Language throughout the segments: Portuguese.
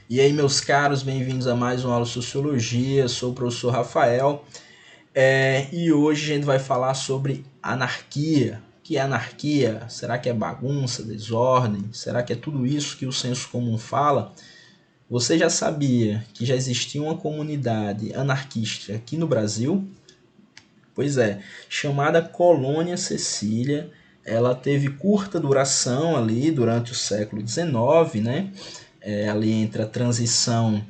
E aí, meus caros, bem-vindos a mais uma aula de Sociologia. Sou o professor Rafael e hoje a gente vai falar sobre anarquia. O que é anarquia? Será que é bagunça, desordem? Será que é tudo isso que o senso comum fala? Você já sabia que já existia uma comunidade anarquista aqui no Brasil? Pois é, chamada Colônia Cecília. Ela teve curta duração ali durante o século XIX, né? Ali entre a transição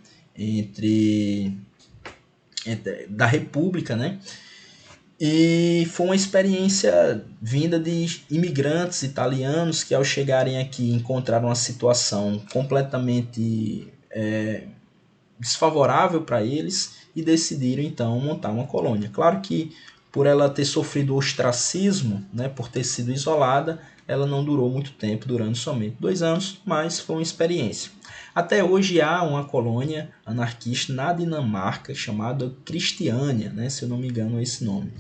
da República, né? E foi uma experiência vinda de imigrantes italianos que, ao chegarem aqui, encontraram uma situação completamente desfavorável para eles e decidiram então montar uma colônia. Claro que por ela ter sofrido ostracismo, né, por ter sido isolada, ela não durou muito tempo, durando somente 2 anos, mas foi uma experiência. Até hoje há uma colônia anarquista na Dinamarca chamada Cristiânia, né, se eu não me engano é esse nome.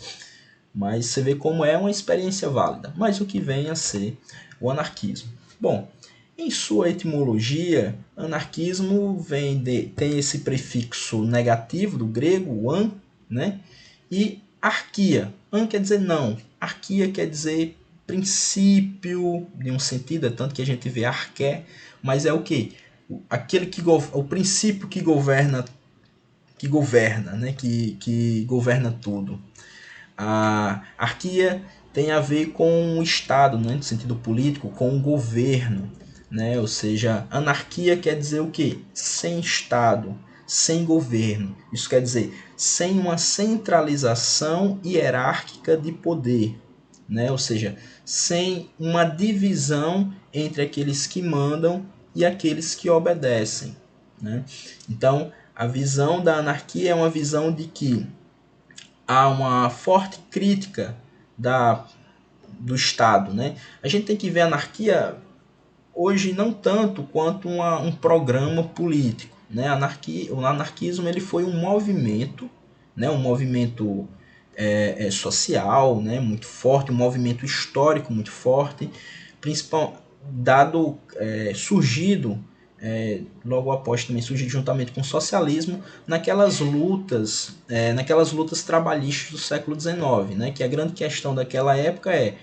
Mas você vê como é uma experiência válida. Mas o que vem a ser o anarquismo? Bom, em sua etimologia, anarquismo tem esse prefixo negativo do grego, an, né? E arquia. An quer dizer não. Arquia quer dizer princípio, de um sentido, é tanto que a gente vê arqué, mas é o quê? O princípio que governa, né? Que governa tudo. A arquia tem a ver com o Estado, né, no sentido político, com o governo. Né? Ou seja, anarquia quer dizer o quê? Sem Estado, sem governo. Isso quer dizer sem uma centralização hierárquica de poder. Né? Ou seja, sem uma divisão entre aqueles que mandam e aqueles que obedecem. Né? Então, a visão da anarquia é uma visão de que há uma forte crítica do Estado. Né? A gente tem que ver a anarquia hoje não tanto quanto um programa político. Né? O anarquismo ele foi um movimento, né? Um movimento social, né? Muito forte, um movimento histórico muito forte, principal, surgido logo após também surgir juntamente com o socialismo naquelas lutas trabalhistas do século XIX, né? Que a grande questão daquela época é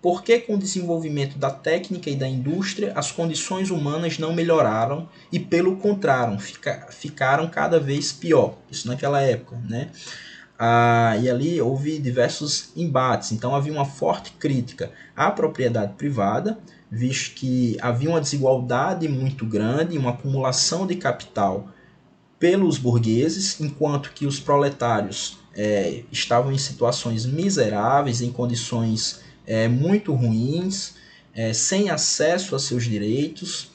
por que, com o desenvolvimento da técnica e da indústria, as condições humanas não melhoraram e, pelo contrário, ficaram cada vez pior. Isso naquela época, né? E ali houve diversos embates. Então havia uma forte crítica à propriedade privada, visto que havia uma desigualdade muito grande, uma acumulação de capital pelos burgueses, enquanto que os proletários estavam em situações miseráveis, em condições muito ruins, sem acesso a seus direitos,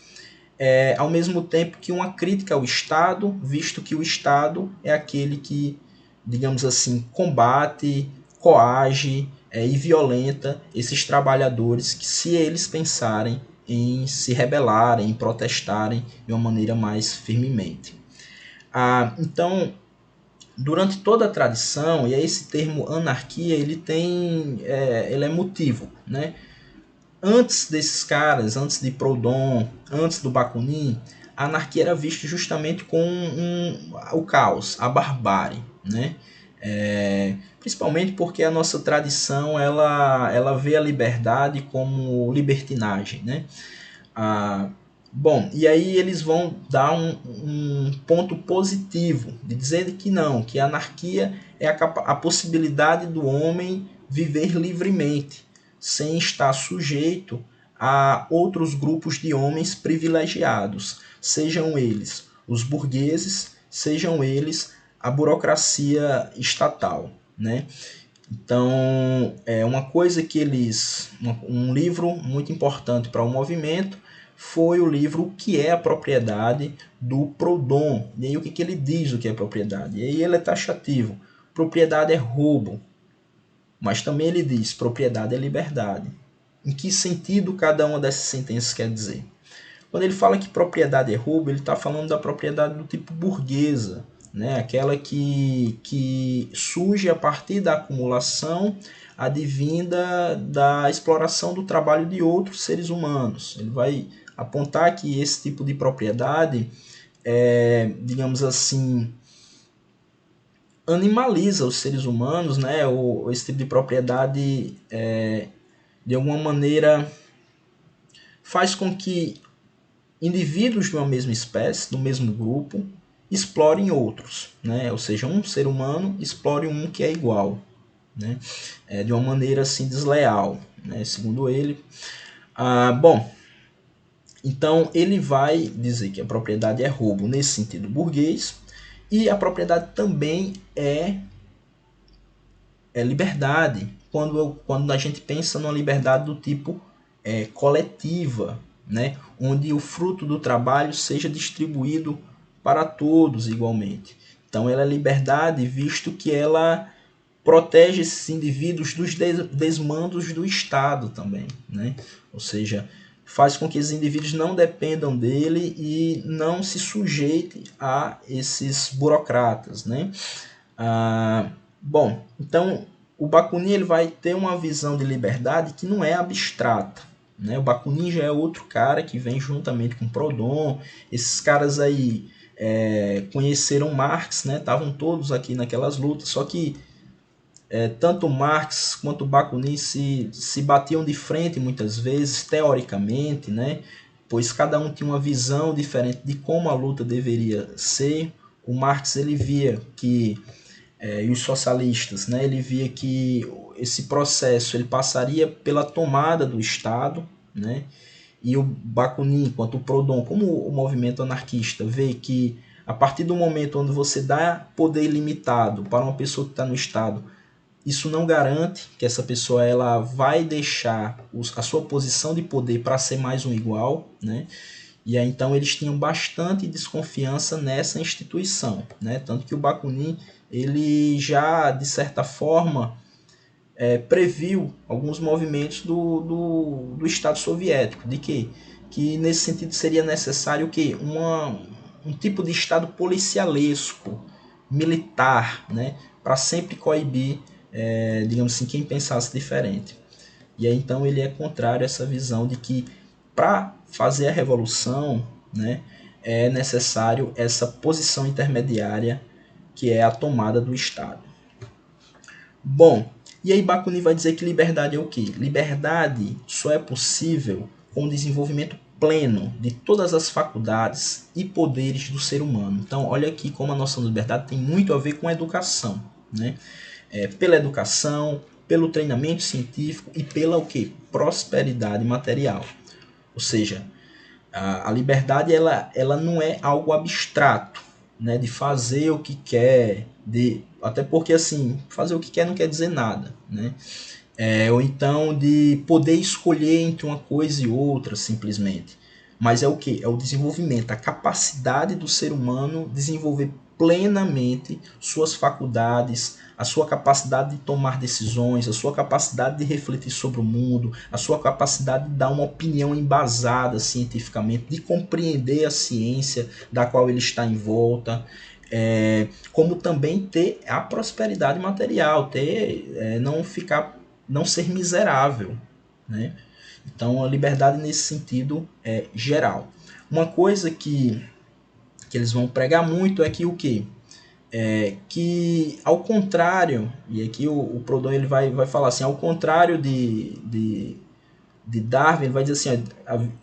ao mesmo tempo que uma crítica ao Estado, visto que o Estado é aquele que, digamos assim, combate, coage e violenta esses trabalhadores que, se eles pensarem em se rebelarem, em protestarem de uma maneira mais firmemente. Então, durante toda a tradição, e esse termo anarquia ele é motivo, né? Antes desses caras, antes de Proudhon, antes do Bakunin, a anarquia era vista justamente com o caos, a barbárie, né? Principalmente porque a nossa tradição ela vê a liberdade como libertinagem, né? Bom, e aí eles vão dar um ponto positivo, de dizer que não, que a anarquia é a possibilidade do homem viver livremente, sem estar sujeito a outros grupos de homens privilegiados, sejam eles os burgueses, sejam eles a burocracia estatal, né? Então, uma coisa que um livro muito importante para o movimento foi o livro O que é a Propriedade, do Proudhon. E aí o que ele diz o que é propriedade? E aí ele é taxativo. Propriedade é roubo. Mas também ele diz propriedade é liberdade. Em que sentido cada uma dessas sentenças quer dizer? Quando ele fala que propriedade é roubo, ele está falando da propriedade do tipo burguesa, né? Aquela que surge a partir da acumulação advinda da exploração do trabalho de outros seres humanos. Ele vai apontar que esse tipo de propriedade digamos assim, animaliza os seres humanos, né? Ou esse tipo de propriedade, de alguma maneira, faz com que indivíduos de uma mesma espécie, do mesmo grupo, explorem outros, né? Ou seja, um ser humano explore um que é igual, né? De uma maneira assim desleal, né? Segundo ele. Bom, então ele vai dizer que a propriedade é roubo nesse sentido burguês, e a propriedade também é liberdade, quando a gente pensa numa liberdade do tipo coletiva, né? Onde o fruto do trabalho seja distribuído para todos igualmente. Então ela é liberdade, visto que ela protege esses indivíduos dos desmandos do Estado também, né? Ou seja, faz com que esses indivíduos não dependam dele e não se sujeitem a esses burocratas, né? Bom, então o Bakunin ele vai ter uma visão de liberdade que não é abstrata, né? O Bakunin já é outro cara que vem juntamente com Proudhon. Esses caras aí conheceram Marx, né? Estavam todos aqui naquelas lutas, só que tanto Marx quanto Bakunin se batiam de frente muitas vezes, teoricamente, né? Pois cada um tinha uma visão diferente de como a luta deveria ser. O Marx ele via que e os socialistas, né, ele via que esse processo ele passaria pela tomada do Estado, né, e o Bakunin, quanto o Proudhon, como o movimento anarquista, vê que a partir do momento onde você dá poder ilimitado para uma pessoa que está no Estado, isso não garante que essa pessoa ela vai deixar a sua posição de poder para ser mais um igual, né? E aí, então eles tinham bastante desconfiança nessa instituição, né? Tanto que o Bakunin ele já de certa forma previu alguns movimentos do Estado soviético, de que nesse sentido seria necessário que um tipo de Estado policialesco, militar, né? Para sempre coibir, digamos assim, quem pensasse diferente. E aí então ele é contrário a essa visão de que para fazer a revolução, né, é necessário essa posição intermediária que é a tomada do Estado. Bom, e aí Bakunin vai dizer que liberdade é o quê? Liberdade só é possível com o desenvolvimento pleno de todas as faculdades e poderes do ser humano. Então, olha aqui como a noção de liberdade tem muito a ver com a educação, né? Pela educação, pelo treinamento científico e pela o quê? Prosperidade material. Ou seja, a liberdade ela não é algo abstrato, né, de fazer o que quer, até porque assim, fazer o que quer não quer dizer nada, né? Ou então de poder escolher entre uma coisa e outra simplesmente. Mas é o que? É o desenvolvimento, a capacidade do ser humano desenvolver plenamente suas faculdades, a sua capacidade de tomar decisões, a sua capacidade de refletir sobre o mundo, a sua capacidade de dar uma opinião embasada cientificamente, de compreender a ciência da qual ele está em volta, como também ter a prosperidade material, não ser miserável, né? Então a liberdade nesse sentido é geral. Uma coisa que eles vão pregar muito é que o quê? Que ao contrário, e aqui o Proudhon ele vai falar assim, ao contrário de Darwin, ele vai dizer assim,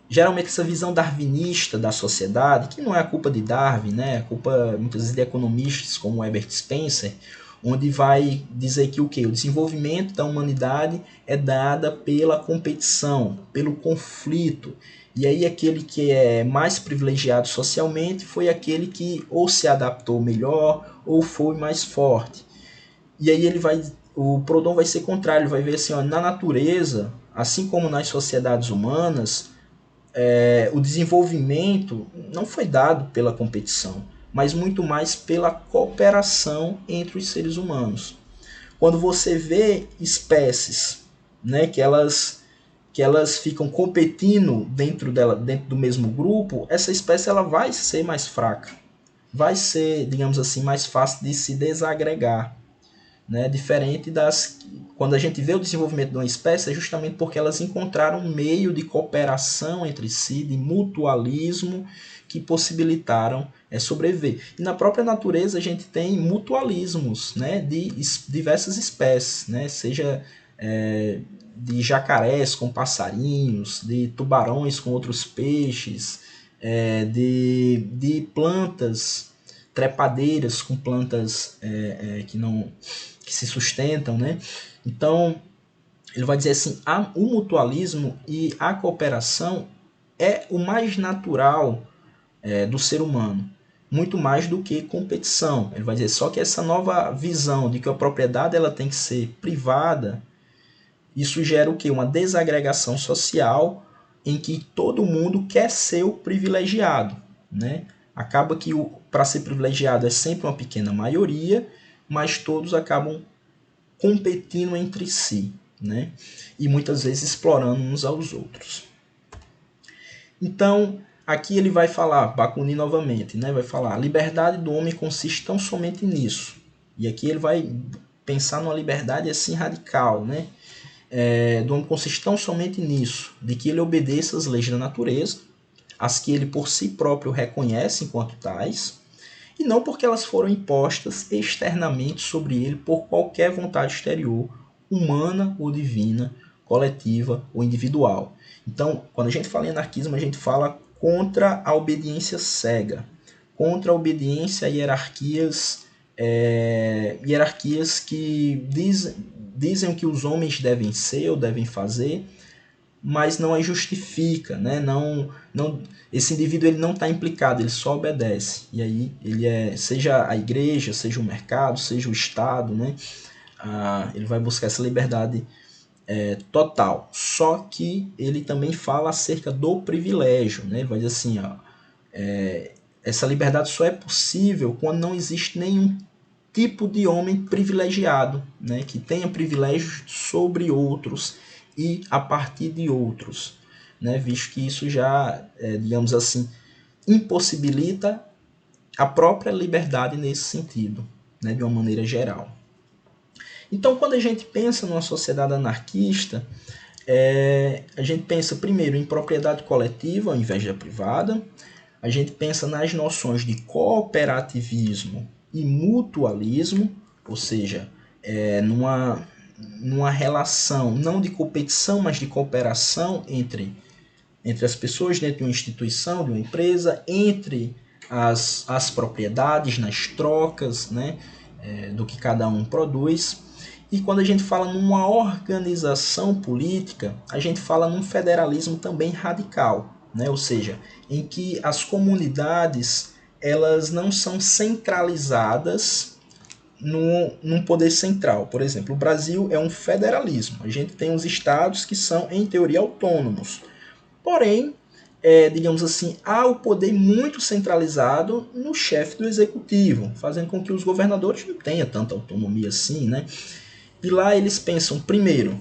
geralmente essa visão darwinista da sociedade, que não é a culpa de Darwin, né? É a culpa muitas vezes de economistas como Herbert Spencer, onde vai dizer que o que? O desenvolvimento da humanidade é dada pela competição, pelo conflito. E aí aquele que é mais privilegiado socialmente foi aquele que ou se adaptou melhor ou foi mais forte. E aí o Proudhon vai ser contrário, ele vai ver assim, ó, na natureza, assim como nas sociedades humanas, o desenvolvimento não foi dado pela competição, mas muito mais pela cooperação entre os seres humanos. Quando você vê espécies, né, que elas ficam competindo dentro do mesmo grupo, essa espécie ela vai ser mais fraca, vai ser, digamos assim, mais fácil de se desagregar, né? Diferente quando a gente vê o desenvolvimento de uma espécie, é justamente porque elas encontraram um meio de cooperação entre si, de mutualismo, que possibilitaram sobreviver. E na própria natureza a gente tem mutualismos, né, de diversas espécies, né, seja de jacarés com passarinhos, de tubarões com outros peixes, de plantas trepadeiras com plantas que se sustentam, né? Então, ele vai dizer assim, o mutualismo e a cooperação é o mais natural do ser humano, muito mais do que competição. Ele vai dizer só que essa nova visão de que a propriedade ela tem que ser privada, isso gera o quê? Uma desagregação social em que todo mundo quer ser o privilegiado, né? Acaba que para ser privilegiado é sempre uma pequena maioria, mas todos acabam competindo entre si, né? E muitas vezes explorando uns aos outros. Então, aqui ele vai falar, Bakunin novamente, né? Vai falar, a liberdade do homem consiste tão somente nisso. E aqui ele vai pensar numa liberdade assim radical, né? Do homem consiste tão somente nisso, de que ele obedeça às leis da natureza, as que ele por si próprio reconhece enquanto tais, e não porque elas foram impostas externamente sobre ele por qualquer vontade exterior, humana ou divina, coletiva ou individual. Então, quando a gente fala em anarquismo, a gente fala contra a obediência cega, contra a obediência a hierarquias que dizem o que os homens devem ser ou devem fazer, mas não as justifica, né? Esse indivíduo ele não está implicado, ele só obedece. E aí ele seja a igreja, seja o mercado, seja o Estado, né? Ele vai buscar essa liberdade total. Só que ele também fala acerca do privilégio, né? Ele vai dizer assim, essa liberdade só é possível quando não existe nenhum tipo de homem privilegiado, né? Que tenha privilégios sobre outros e a partir de outros, né? Visto que isso já, digamos assim, impossibilita a própria liberdade nesse sentido, né? De uma maneira geral. Então, quando a gente pensa numa sociedade anarquista, a gente pensa primeiro em propriedade coletiva ao invés da privada, a gente pensa nas noções de cooperativismo e mutualismo, ou seja, numa relação não de competição, mas de cooperação entre as pessoas dentro de uma instituição, de uma empresa, entre as propriedades, nas trocas, né, do que cada um produz. E quando a gente fala numa organização política, a gente fala num federalismo também radical, né? Ou seja, em que as comunidades elas não são centralizadas num poder central. Por exemplo, o Brasil é um federalismo. A gente tem os estados que são, em teoria, autônomos. Porém, digamos assim, há o poder muito centralizado no chefe do executivo, fazendo com que os governadores não tenham tanta autonomia assim, né? E lá eles pensam, primeiro,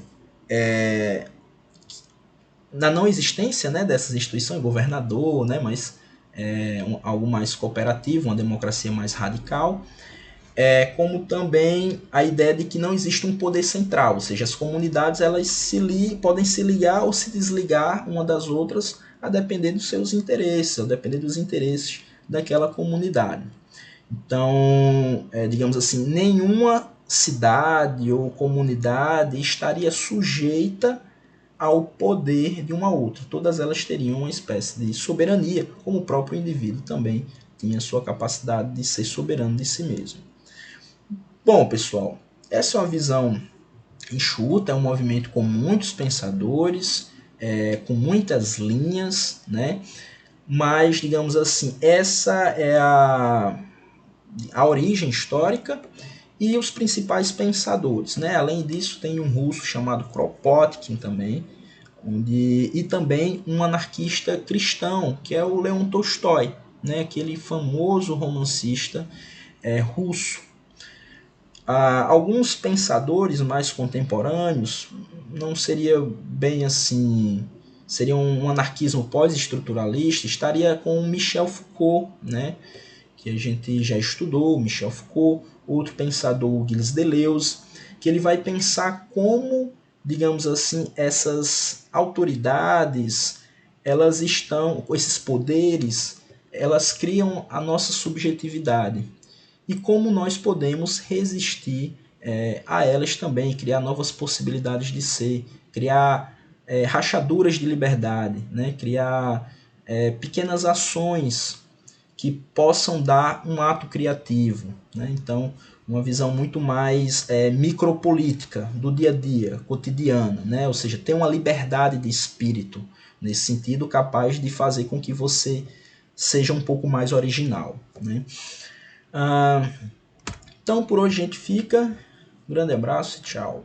na não existência, né, dessas instituições, governador, né, mas algo mais cooperativo, uma democracia mais radical, como também a ideia de que não existe um poder central, ou seja, as comunidades elas podem se ligar ou se desligar uma das outras a depender dos seus interesses, a depender dos interesses daquela comunidade. Então, digamos assim, nenhuma cidade ou comunidade estaria sujeita ao poder de uma outra. Todas elas teriam uma espécie de soberania, como o próprio indivíduo também tinha sua capacidade de ser soberano de si mesmo. Bom, pessoal, essa é uma visão enxuta, é um movimento com muitos pensadores, com muitas linhas, né? Mas, digamos assim, essa é a origem histórica e os principais pensadores, né? Além disso, tem um russo chamado Kropotkin também, e também um anarquista cristão, que é o Leon Tolstói, né? Aquele famoso romancista russo. Alguns pensadores mais contemporâneos não seria bem assim, seria um anarquismo pós-estruturalista, estaria com Michel Foucault, né? que a gente já estudou, Michel Foucault, outro pensador, Gilles Deleuze, que ele vai pensar como, digamos assim, essas autoridades, elas estão, esses poderes, elas criam a nossa subjetividade e como nós podemos resistir a elas também, criar novas possibilidades de ser, criar rachaduras de liberdade, né? Criar pequenas ações que possam dar um ato criativo, né? Então, uma visão muito mais micropolítica do dia a dia, cotidiana, né? Ou seja, ter uma liberdade de espírito nesse sentido, capaz de fazer com que você seja um pouco mais original, né? Então, por hoje a gente fica. Um grande abraço e tchau.